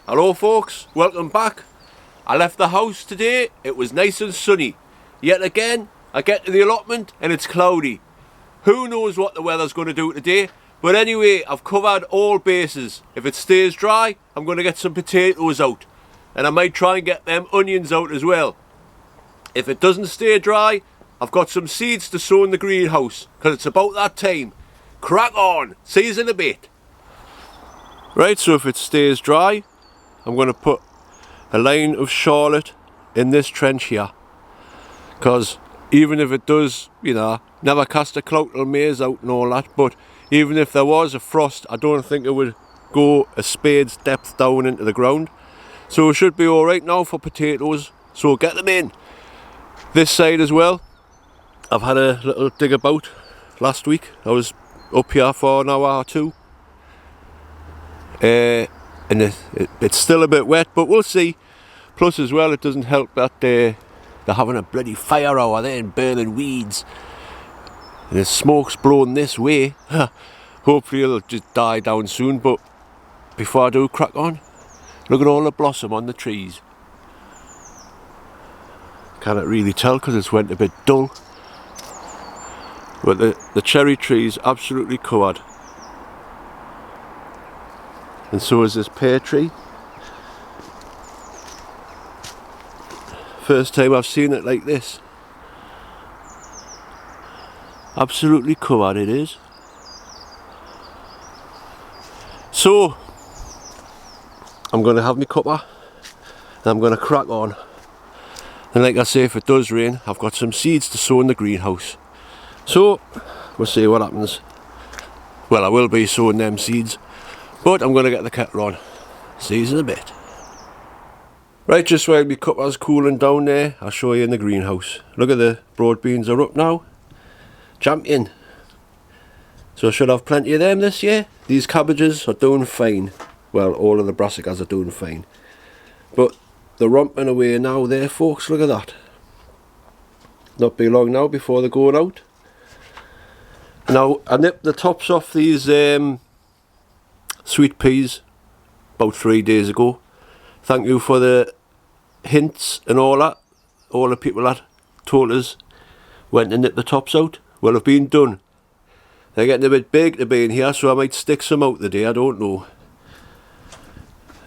Hello folks, welcome back. I left the house today, it was nice and sunny. Yet again, I get to the allotment and it's cloudy. Who knows what the weather's going to do today, but anyway, I've covered all bases. If it stays dry, I'm going to get some potatoes out. And I might try and get them onions out as well. If it doesn't stay dry, I've got some seeds to sow in the greenhouse, because it's about that time. Crack on, see you in a bit. Right, so if it stays dry, I'm going to put a line of Charlotte in this trench here, because even if it does, you know, never cast a clout till maize out and all that, but even if there was a frost, I don't think it would go a spade's depth down into the ground. So it should be alright now for potatoes, so get them in. This side as well, I've had a little dig about last week. I was up here for an hour or two. And it's still a bit wet, but we'll see. Plus as well, it doesn't help that they're having a bloody fire hour there and burning weeds, and the smoke's blowing this way. Hopefully it'll just die down soon, but before I do, crack on. Look at all the blossom on the trees. Can't really tell because it's went a bit dull, but the cherry tree's absolutely covered. And so is this pear tree. First time I've seen it like this. Absolutely covered it is. So I'm going to have my cuppa and I'm going to crack on. And like I say, if it does rain, I've got some seeds to sow in the greenhouse. So we'll see what happens. Well, I will be sowing them seeds, but I'm going to get the kettle on. See you in a bit. Right, just while my cuppa's cooling down there, I'll show you in the greenhouse. Look at the broad beans are up now. Champion. So I should have plenty of them this year. These cabbages are doing fine. Well, all of the brassicas are doing fine. But they're romping away now there, folks. Look at that. Not be long now before they're going out. Now, I nipped the tops off these sweet peas about 3 days ago. Thank you for the hints and all that. All the people that told us when to nip the tops out. Well, have been done. They're getting a bit big to be in here, so I might stick some out today, I don't know.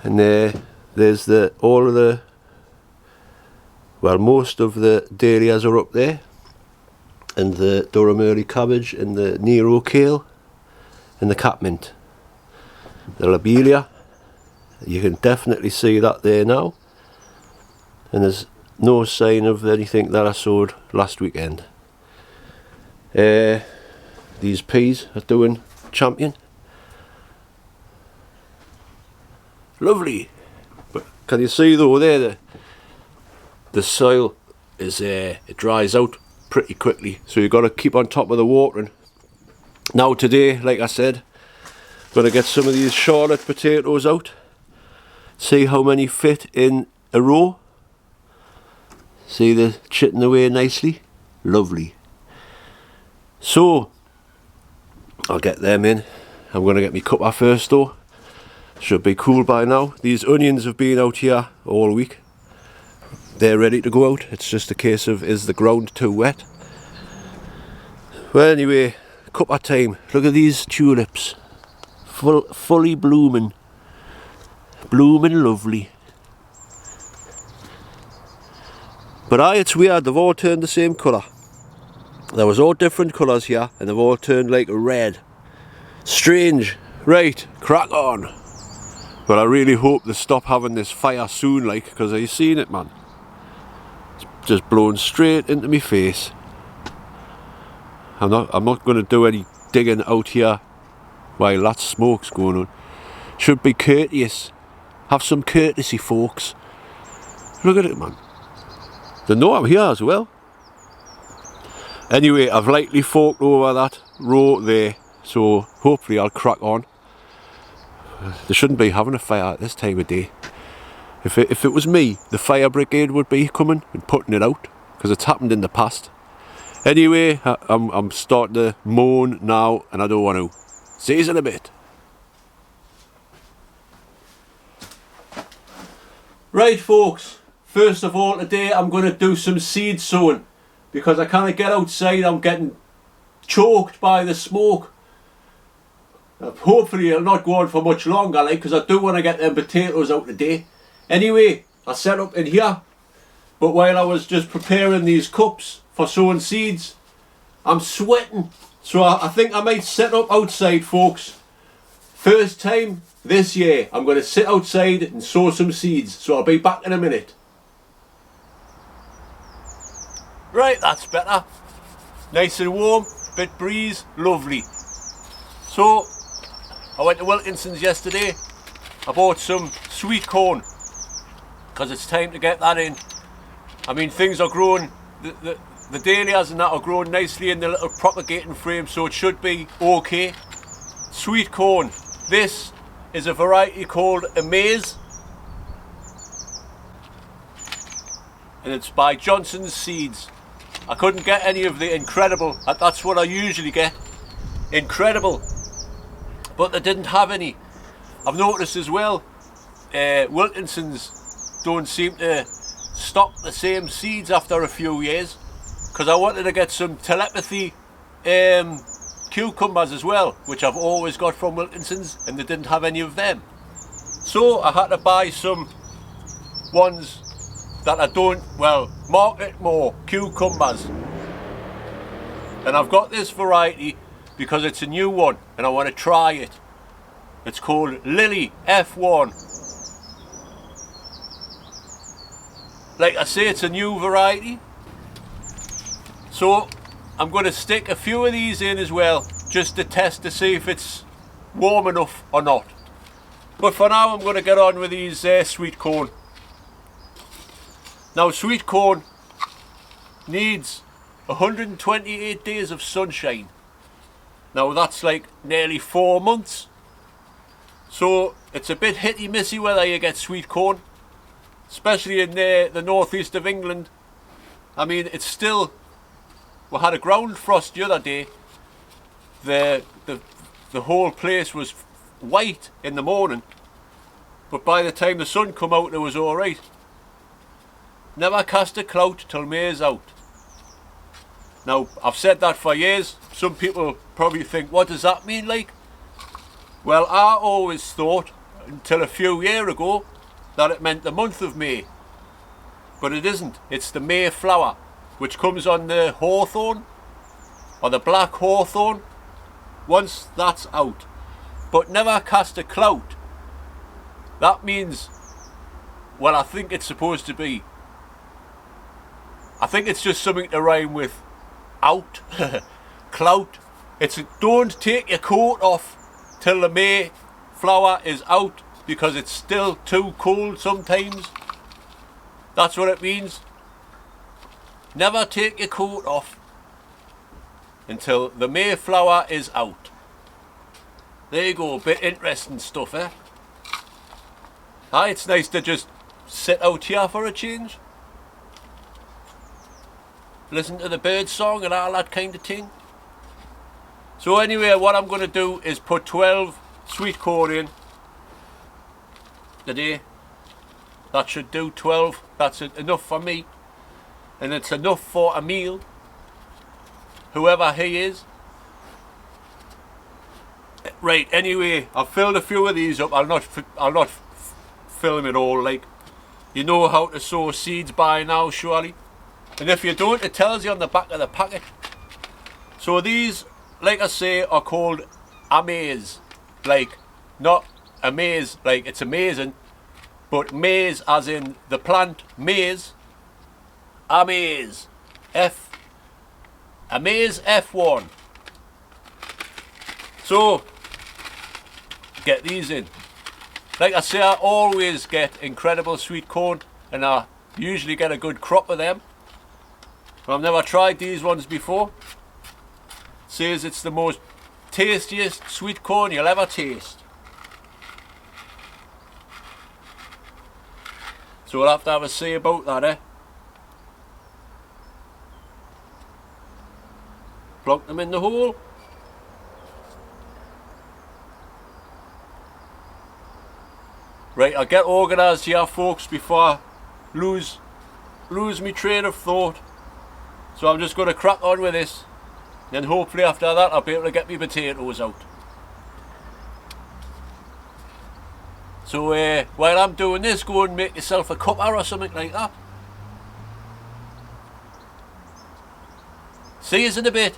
And there's all of the, well, most of the dahlias are up there, and the Durham early cabbage, and the Nero kale, and the catmint. The lobelia, you can definitely see that there now, and there's no sign of anything that I sowed last weekend. These peas are doing champion. Lovely. But can you see though there, the soil is it dries out pretty quickly, so you've got to keep on top of the watering. Now today, like I said, I'm going to get some of these Charlotte potatoes out, see how many fit in a row. See they're chitting away nicely. Lovely. So I'll get them in. I'm going to get my cuppa first though. Should be cool by now. These onions have been out here all week. They're ready to go out. It's just a case of, is the ground too wet? Well, anyway, cuppa time. Look at these tulips. Fully blooming. Blooming lovely. But it's weird, they've all turned the same colour. There was all different colours here, and they've all turned like a red. Strange. Right, crack on. But I really hope they stop having this fire soon, like, because I've seen it, man. It's just blowing straight into my face. I'm not going to do any digging out here while that smoke's going on. Should be courteous. Have some courtesy, folks. Look at it, man. They know I'm here as well. Anyway, I've lightly forked over that row there, so hopefully I'll crack on. They shouldn't be having a fire at this time of day. If it was me, the fire brigade would be coming and putting it out, because it's happened in the past. Anyway, I'm starting to moan now, and I don't want to. See you in a bit. Right folks, first of all today I'm going to do some seed sowing because I can't get outside. I'm getting choked by the smoke. Hopefully it'll not go on for much longer, like, because I do want to get them potatoes out today. Anyway, I set up in here, but while I was just preparing these cups for sowing seeds, I'm sweating. So I think I might set up outside, folks. First time this year I'm going to sit outside and sow some seeds, so I'll be back in a minute. Right, that's better. Nice and warm, bit breeze, lovely. So I went to Wilkinson's yesterday. I bought some sweet corn because it's time to get that in. I mean, things are growing, the dahlias and that are growing nicely in the little propagating frame, so it should be okay. Sweet corn. This is a variety called Amaze, and it's by Johnson's Seeds. I couldn't get any of the Incredible. That's what I usually get, Incredible, but they didn't have any. I've noticed as well, Wilkinson's don't seem to stock the same seeds after a few years, because I wanted to get some telepathy cucumbers as well, which I've always got from Wilkinson's, and they didn't have any of them. So I had to buy some ones that I don't, well, market more, cucumbers. And I've got this variety because it's a new one and I want to try it. It's called Lily F1. Like I say, it's a new variety. So I'm going to stick a few of these in as well, just to test to see if it's warm enough or not. But for now I'm going to get on with these sweet corn. Now sweet corn needs 128 days of sunshine. Now that's like nearly 4 months. So it's a bit hitty missy whether you get sweet corn, especially in the northeast of England. I mean, it's still, we had a ground frost the other day. The whole place was white in the morning, but by the time the sun come out it was alright. Never cast a clout till May's out. Now I've said that for years. Some people probably think, what does that mean, like? Well, I always thought until a few years ago that it meant the month of May, but it isn't. It's the May flower, which comes on the hawthorn or the black hawthorn once that's out. But never cast a clout. That means, well, I think it's supposed to be, I think it's just something to rhyme with out. Clout. It's don't take your coat off till the May flower is out, because it's still too cold sometimes. That's what it means. Never take your coat off until the May flower is out. There you go, a bit interesting stuff, eh? Aye, it's nice to just sit out here for a change. Listen to the bird song and all that kind of thing. So anyway, what I'm going to do is put 12 sweet corn in today. That should do 12. That's enough for me. And it's enough for a meal. Whoever he is. Right, anyway, I've filled a few of these up. I'll not film it all, like. You know how to sow seeds by now, surely. And if you don't, it tells you on the back of the packet. So these, like I say, are called Amaze. Like, not amaze, like it's amazing, but maize as in the plant maize. Amaze. Amaze F1. So, get these in. Like I say, I always get incredible sweet corn, and I usually get a good crop of them. But I've never tried these ones before. It says it's the most tastiest sweet corn you'll ever taste. So we'll have to have a say about that, eh? Plonk them in the hole. Right, I'll get organised here, folks, before I lose my train of thought. So I'm just going to crack on with this. Then hopefully after that I'll be able to get my potatoes out. So while I'm doing this, go and make yourself a cuppa or something like that. See you in a bit.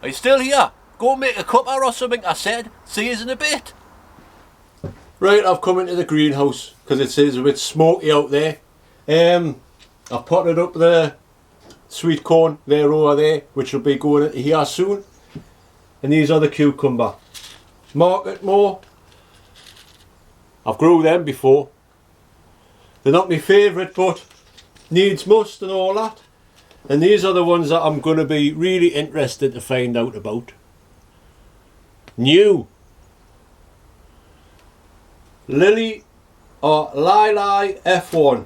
Are you still here? Go and make a cuppa or something, I said. See you in a bit. Right, I've come into the greenhouse because it is a bit smoky out there. I've potted up the sweet corn there over there, which will be going into here soon. And these are the cucumber. Market more. I've grew them before. They're not my favourite, but needs must and all that. And these are the ones that I'm going to be really interested to find out about. New Lily or Lili F1.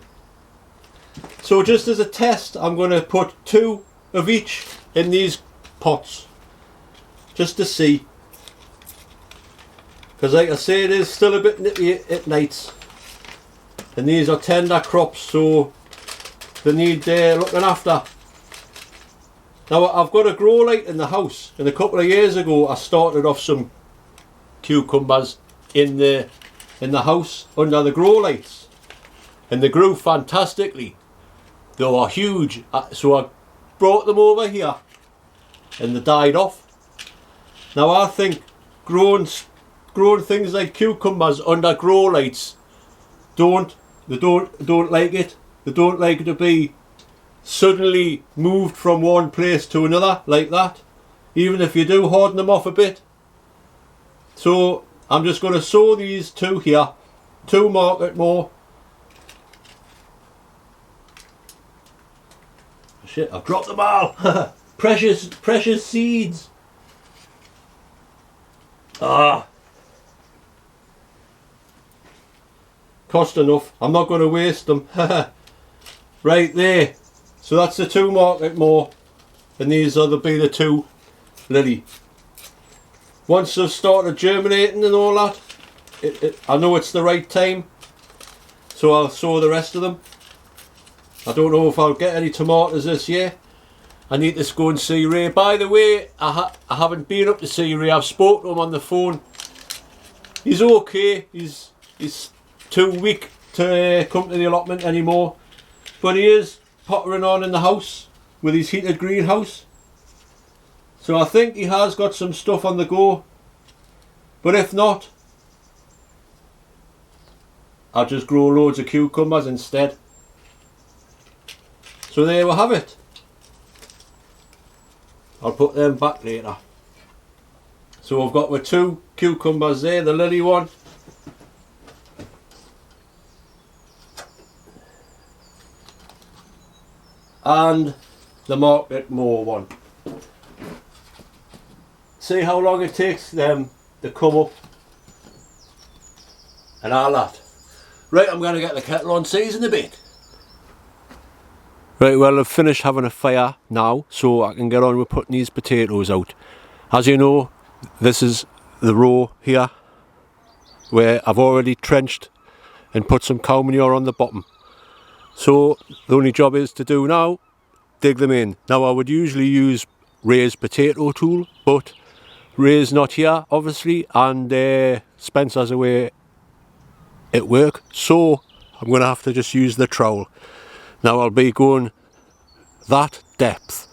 So just as a test, I'm going to put 2 of each in these pots, just to see. Because like I say, it is still a bit nippy at nights. And these are tender crops, so they need looking after. Now I've got a grow light in the house, and a couple of years ago I started off some cucumbers in the house under the grow lights, and they grew fantastically. They were huge, so I brought them over here and they died off. Now I think growing things like cucumbers under grow lights don't like it. They don't like it to be suddenly moved from one place to another like that, even if you do harden them off a bit. So I'm just going to sow these 2 here, 2 market more. Shit, I've dropped them all. precious seeds. Cost enough, I'm not going to waste them. Right there. So that's the 2 market more, and these are be the 2 lily. Once they've started germinating and all that, I know it's the right time, so I'll sow the rest of them. I don't know if I'll get any tomatoes this year. I need to go and see Ray. By the way, I haven't been up to see Ray. I've spoken to him on the phone. He's okay. He's too weak to come to the allotment anymore, but he is pottering on in the house with his heated greenhouse. So I think he has got some stuff on the go, but if not, I'll just grow loads of cucumbers instead. So there we have it. I'll put them back later. So I've got my 2 cucumbers there, the lily one and the market more one. See how long it takes them to come up and all that. Right, I'm going to get the kettle on, see you in a bit. Right, well, I've finished having a fire now, so I can get on with putting these potatoes out. As you know, this is the row here where I've already trenched and put some cow manure on the bottom. So the only job is to do now, dig them in. Now I would usually use Ray's potato tool, but Ray's not here obviously, and Spencer's away at work, so I'm going to have to just use the trowel. Now I'll be going that depth,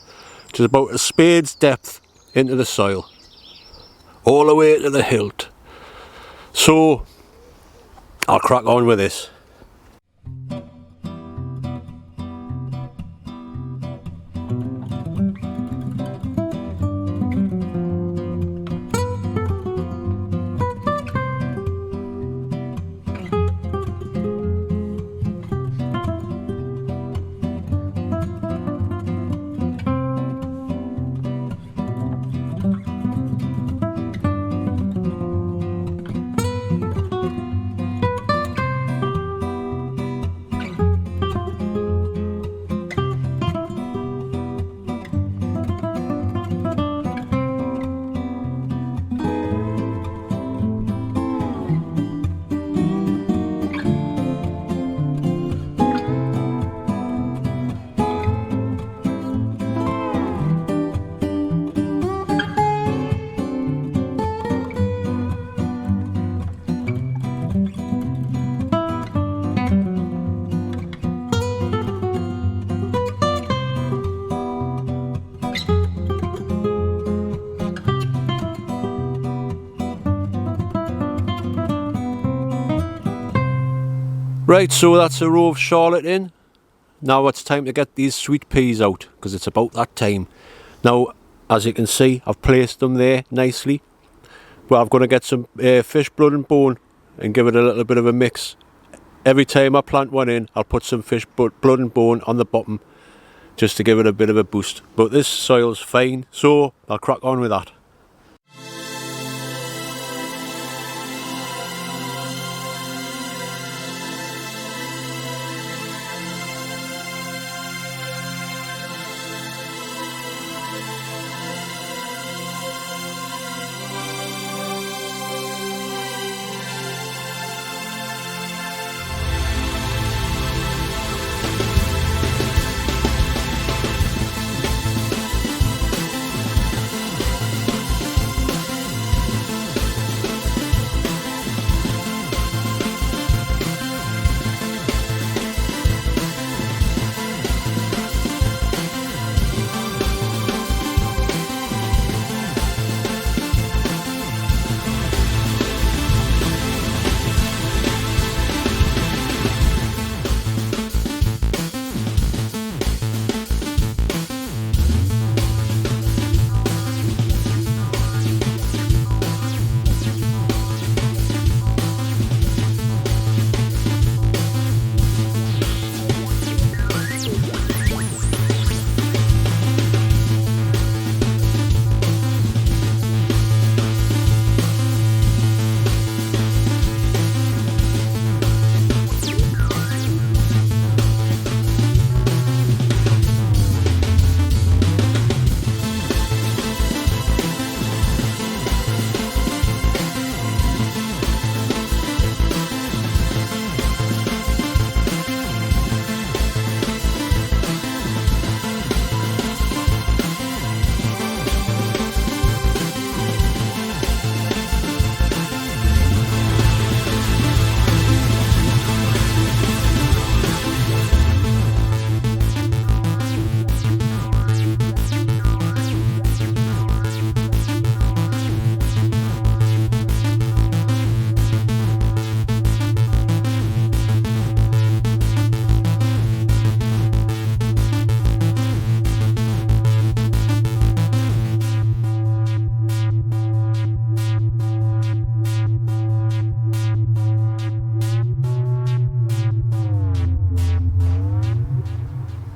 which is about a spade's depth into the soil, all the way to the hilt. So I'll crack on with this. Right, so that's a row of Charlotte in. Now it's time to get these sweet peas out, because it's about that time. Now, as you can see, I've placed them there nicely. But I'm going to get some fish blood and bone and give it a little bit of a mix. Every time I plant one in, I'll put some fish blood and bone on the bottom, just to give it a bit of a boost. But this soil's fine, so I'll crack on with that.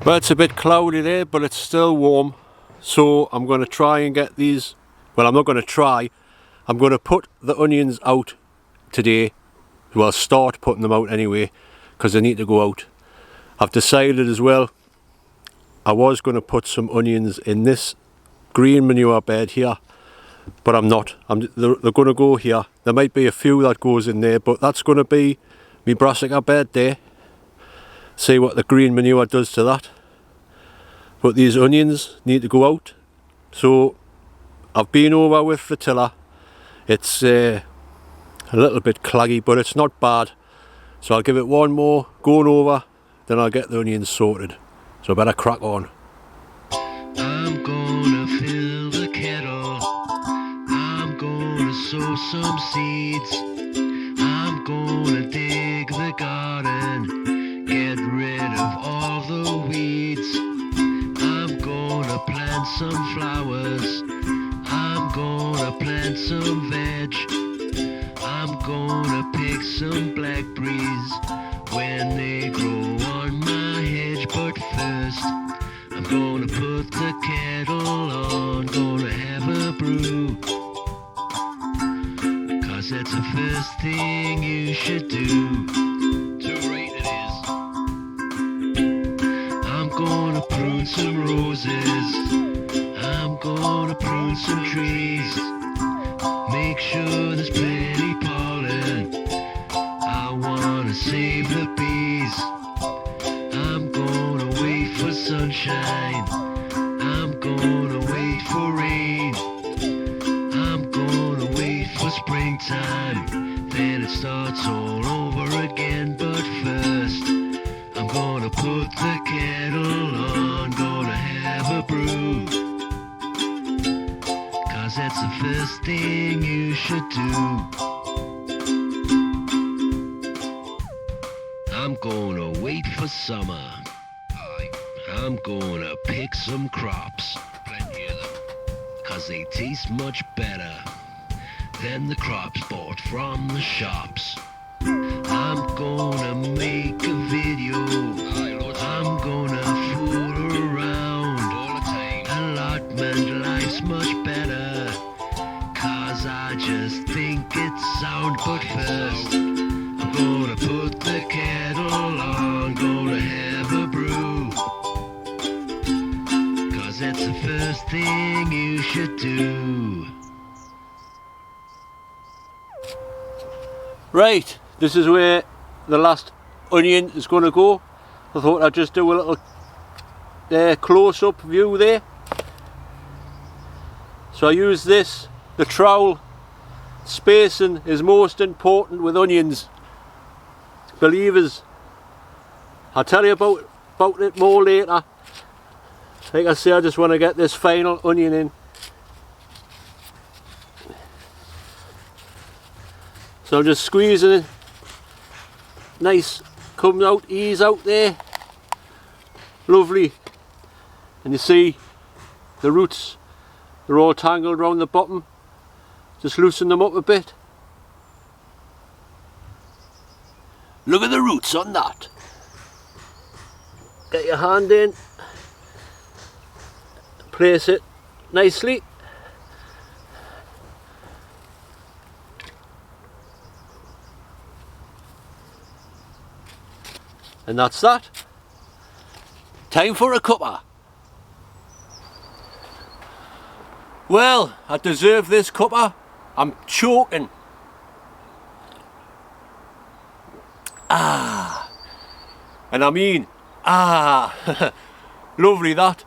Well, it's a bit cloudy there, but it's still warm. So I'm going to try and get these, well, I'm not going to try, I'm going to put the onions out today. Well, start putting them out anyway, because they need to go out. I've decided as well, I was going to put some onions in this green manure bed here, but I'm not. They're going to go here. There might be a few that goes in there, but that's going to be my brassica bed there. See what the green manure does to that. But these onions need to go out. So I've been over with the tiller. It's a little bit claggy, but it's not bad. So I'll give it one more going over, then I'll get the onions sorted. So I better crack on. I'm gonna fill the kettle. I'm gonna sow some seeds. I'm gonna dig the garden, get rid of all the weeds. I'm gonna plant some flowers. I'm gonna plant some veg. I'm gonna pick some blackberries when they grow on my hedge. But first, I'm gonna put the kettle on, gonna have a brew. 'Cause that's the first thing you should do. Too right it is. I'm gonna prune some roses. I'm gonna prune some trees. Make sure there's plenty pollen. I wanna save the bees. I'm gonna wait for sunshine. I'm gonna wait for rain. I'm gonna wait for springtime. Then it starts all over again. But first, I'm gonna put the kettle on. Gonna have a brew. 'Cause that's the first thing you should do. I'm for summer. I'm gonna pick some crops, plenty of them, 'cause they taste much better than the crops bought from the shops. I'm gonna make a video, I'm gonna fool around all the time. Allotment life's much better, 'cause I just think it's sound. But first, I'm gonna put the kettle on, gonna have a brew, 'cause that's the first thing you should do. Right, this is where the last onion is going to go. I thought I'd just do a little close-up view there. So I use this, the trowel. Spacing is most important with onions, believers. I'll tell you about it more later. Like I say, I just want to get this final onion in. So I'm just squeezing it. Nice, comes out, ease out there. Lovely. And you see the roots, they're all tangled around the bottom. Just loosen them up a bit. Look at the roots on that. Get your hand in. Place it nicely. And that's that. Time for a cuppa. Well, I deserve this cuppa. I'm choking. Ah. And I mean, ah. Lovely that.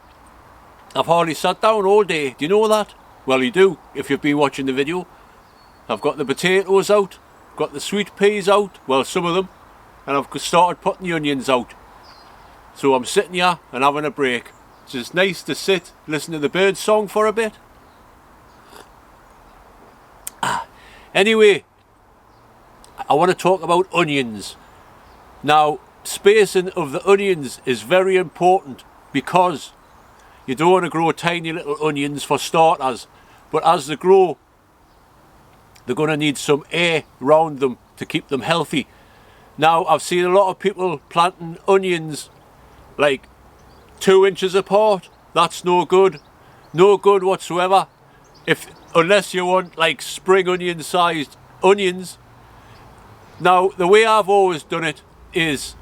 I've hardly sat down all day. Do you know that? Well, you do if you've been watching the video. I've got the potatoes out. Got the sweet peas out. Well, some of them. And I've started putting the onions out. So I'm sitting here and having a break. It's just nice to sit, listen to the bird song for a bit. Anyway, I want to talk about onions. Now, spacing of the onions is very important because you don't want to grow tiny little onions for starters. But as they grow, they're going to need some air around them to keep them healthy. Now, I've seen a lot of people planting onions like 2 inches apart. That's no good. No good whatsoever. Unless you want like spring onion sized onions. Now, the way I've always done it is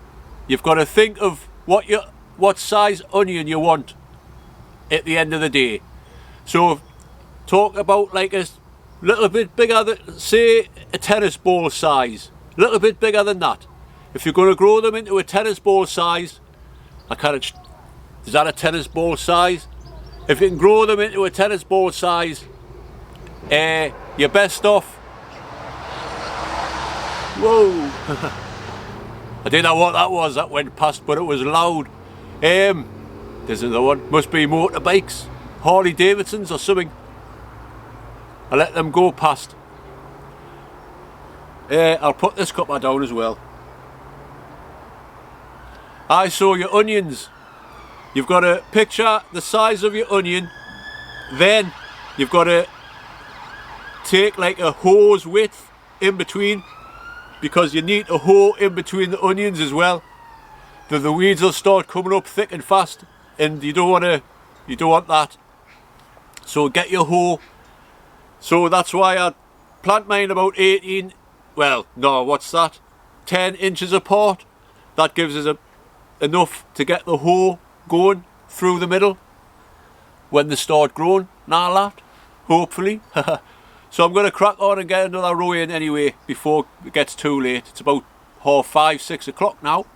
you've got to think of what size onion you want at the end of the day. So talk about like a little bit bigger than, say, a tennis ball size. A little bit bigger than that. If you're going to grow them into a tennis ball size, is that a tennis ball size? If you can grow them into a tennis ball size, you're best off. Whoa! I didn't know what that was. That went past, but it was loud. There's another one. Must be motorbikes, Harley Davidsons or something. I let them go past. I'll put this cuppa down as well. I saw your onions. You've got to picture the size of your onion. Then you've got to take like a hoe's width in between, because you need a hoe in between the onions as well. The weeds will start coming up thick and fast, and you don't want that. So get your hoe. So that's why I plant mine about 18. Well, no, what's that? 10 inches apart. That gives us enough to get the hoe going through the middle when they start growing and all that, hopefully. So I'm going to crack on and get another row in anyway before it gets too late. It's about 5:30, 6 o'clock now.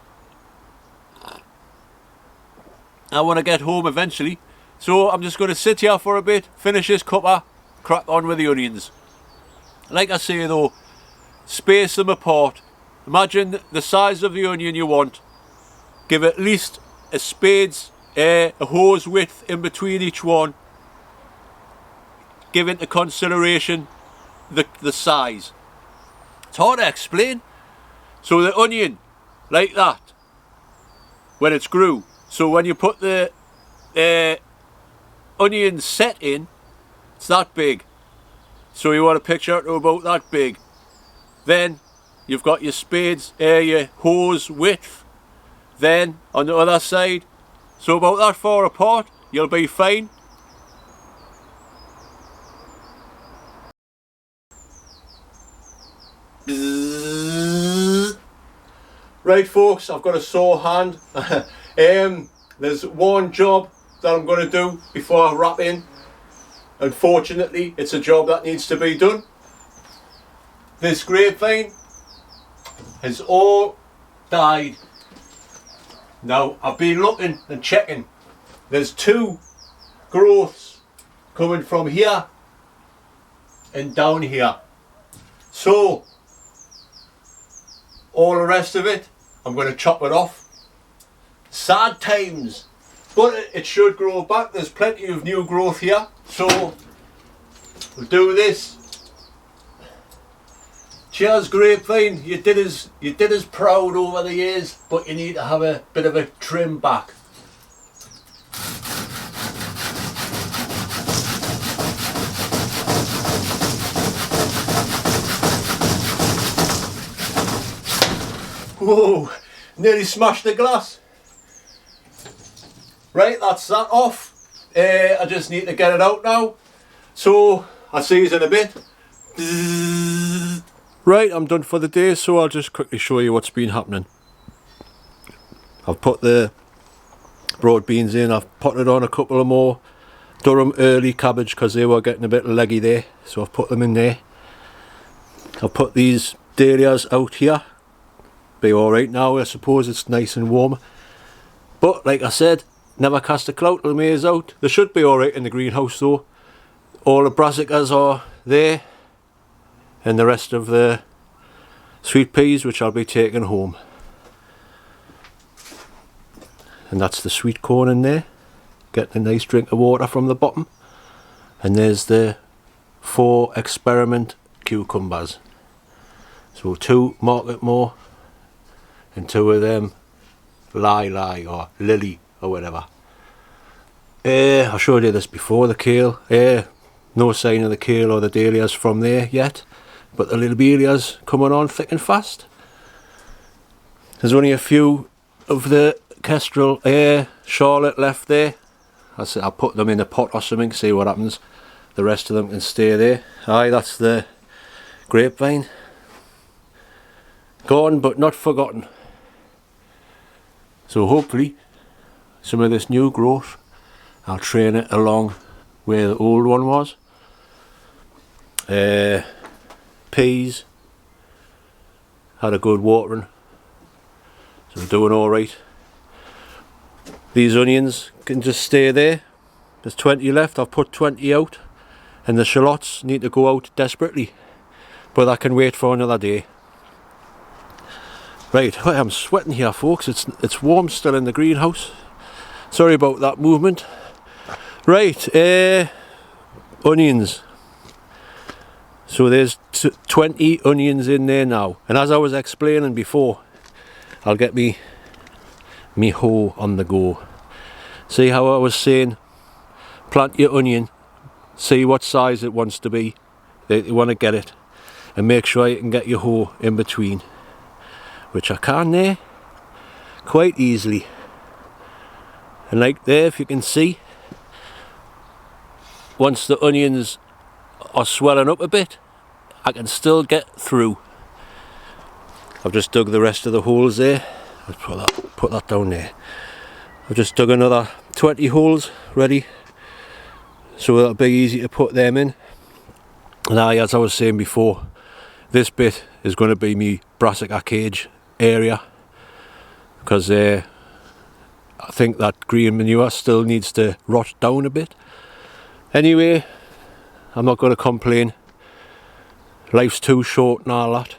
I want to get home eventually. So I'm just going to sit here for a bit, finish this cuppa, crack on with the onions. Like I say though, space them apart. Imagine the size of the onion you want. Give at least a spade's, a hoe's width in between each one. Give into consideration the size. It's hard to explain. So the onion, like that. when it's grew. So when you put the onion set in, it's that big. So you want to picture it to about that big. Then you've got your spades, your hose width. Then on the other side, so about that far apart, you'll be fine. Right folks, I've got a sore hand. There's one job that I'm going to do before I wrap in. Unfortunately, it's a job that needs to be done. This grapevine has all died. Now, I've been looking and checking. There's 2 growths coming from here and down here. So, all the rest of it, I'm going to chop it off. Sad times, but it should grow back. There's plenty of new growth here, so we'll do this. Cheers grapevine, you did us proud over the years, but you need to have a bit of a trim back. Whoa, nearly smashed the glass. Right, that's that off. I just need to get it out now. So, I'll see you in a bit. Right, I'm done for the day, so I'll just quickly show you what's been happening. I've put the broad beans in, I've potted on a couple of more Durham early cabbage because they were getting a bit leggy there, so I've put them in there. I've put these dahlias out here. Be alright now, I suppose it's nice and warm. But like I said, never cast a clout till May's out. They should be alright in the greenhouse though. All the brassicas are there, and the rest of the sweet peas which I'll be taking home. And that's the sweet corn in there, getting a nice drink of water from the bottom. And there's the 4 experiment cucumbers. So 2 Market More and 2 of them Lily or Lily or whatever. I showed you this before, the kale. No sign of the kale or the dahlias from there yet, but the little lobelias coming on thick and fast. There's only a few of the kestrel Charlotte left there. I'll put them in a pot or something, see what happens. The rest of them can stay there. Aye, that's the grapevine. Gone but not forgotten. So hopefully some of this new growth, I'll train it along where the old one was. Peas had a good watering, so we're doing alright. These onions can just stay there. There's 20 left, I've put 20 out, and the shallots need to go out desperately, but that can wait for another day. Right, I'm sweating here folks, it's warm still in the greenhouse. Sorry about that movement. Right, onions. So there's 20 onions in there now, and as I was explaining before, I'll get me hoe on the go. See how I was saying, plant your onion, see what size it wants to be, you want to get it, and make sure you can get your hoe in between, which I can there quite easily. And like there, if you can see, once the onions are swelling up a bit, I can still get through. I've just dug the rest of the holes there. Let's put that down there. I've just dug another 20 holes ready, so it'll be easy to put them in. And as I was saying before, this bit is going to be me brassica cage area, because I think that green manure still needs to rot down a bit. Anyway, I'm not going to complain. Life's too short and all that.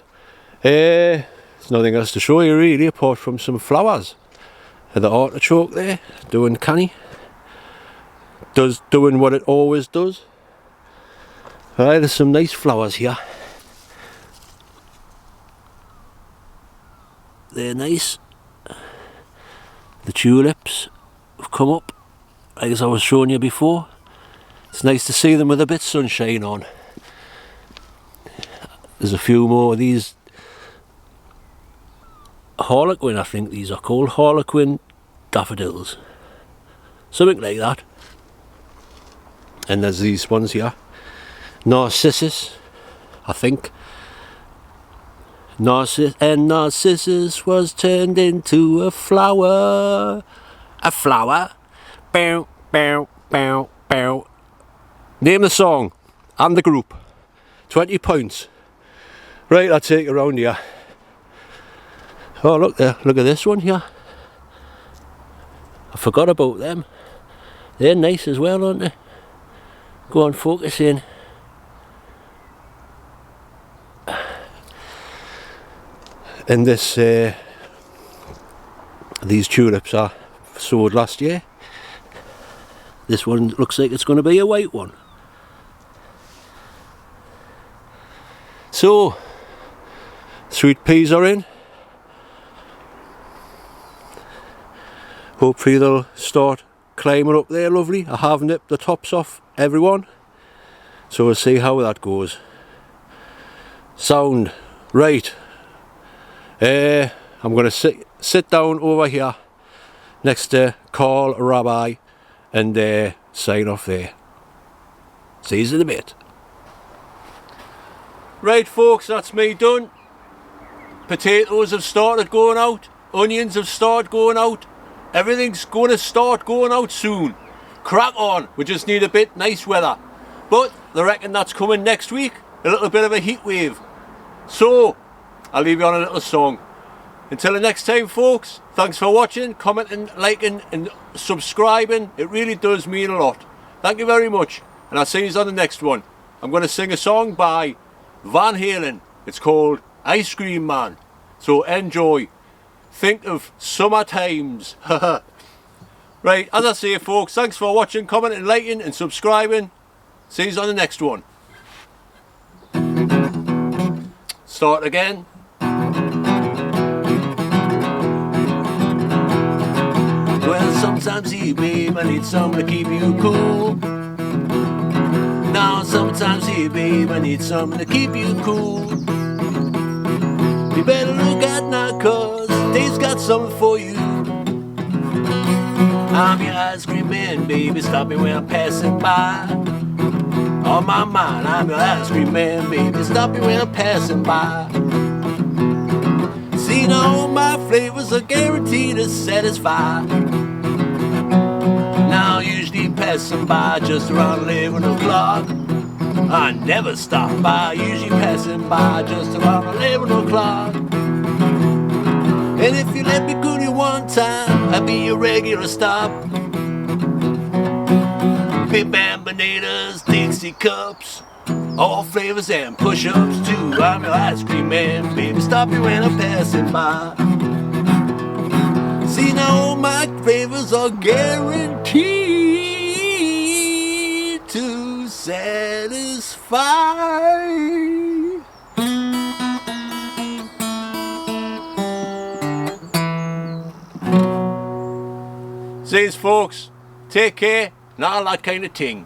There's nothing else to show you really apart from some flowers. And the artichoke there, doing canny. Doing what it always does. Right, there's some nice flowers here. They're nice. The tulips have come up, like as I was showing you before. It's nice to see them with a bit of sunshine on. There's a few more of these harlequin, I think these are called, harlequin daffodils. Something like that. And there's these ones here. Narcissus, I think. Narcissus was turned into a flower. A flower. Bow, bow, bow, bow. Name the song and the group. 20 points. Right, I'll take you around here. Oh, look there. Look at this one here. I forgot about them. They're nice as well, aren't they? Go on, focus in. And this, these tulips are sowed last year. This one looks like it's going to be a white one. So, sweet peas are in. Hopefully they'll start climbing up there lovely. I have nipped the tops off everyone. So we'll see how that goes. Sound. Right. I'm going to sit down over here next to Carl Rabbi and sign off there. See you in a bit. Right folks, that's me done. Potatoes have started going out. Onions have started going out. Everything's going to start going out soon. Crack on. We just need a bit nice weather. But they reckon that's coming next week. A little bit of a heat wave. So, I'll leave you on a little song. Until the next time folks, thanks for watching, commenting, liking and subscribing. It really does mean a lot. Thank you very much. And I'll see you on the next one. I'm going to sing a song by Van Halen. It's called Ice Cream Man. So enjoy. Think of summer times. Right, as I say folks, thanks for watching, commenting, liking and subscribing. See you on the next one. Start again. Well, sometimes you, babe, I need something to keep you cool. Now, sometimes you, babe, I need something to keep you cool. You better look out now, cause Dave's got something for you. I'm your ice cream man, baby, stop me when I'm passing by. On my mind, I'm your ice cream man, baby, stop me when I'm passing by. See, now all my flavors are guaranteed to satisfy. Now usually passing by just around 11 o'clock. I never stop by, usually passing by just around 11 o'clock. And if you let me go to you one time, I'll be your regular stop. Big Bam bananas, Dixie cups, all flavors and push-ups too. I'm your ice cream man, baby, stop me when I'm passing by. See, now all my flavors are guaranteed to satisfy. See you folks, take care, and all that kind of thing.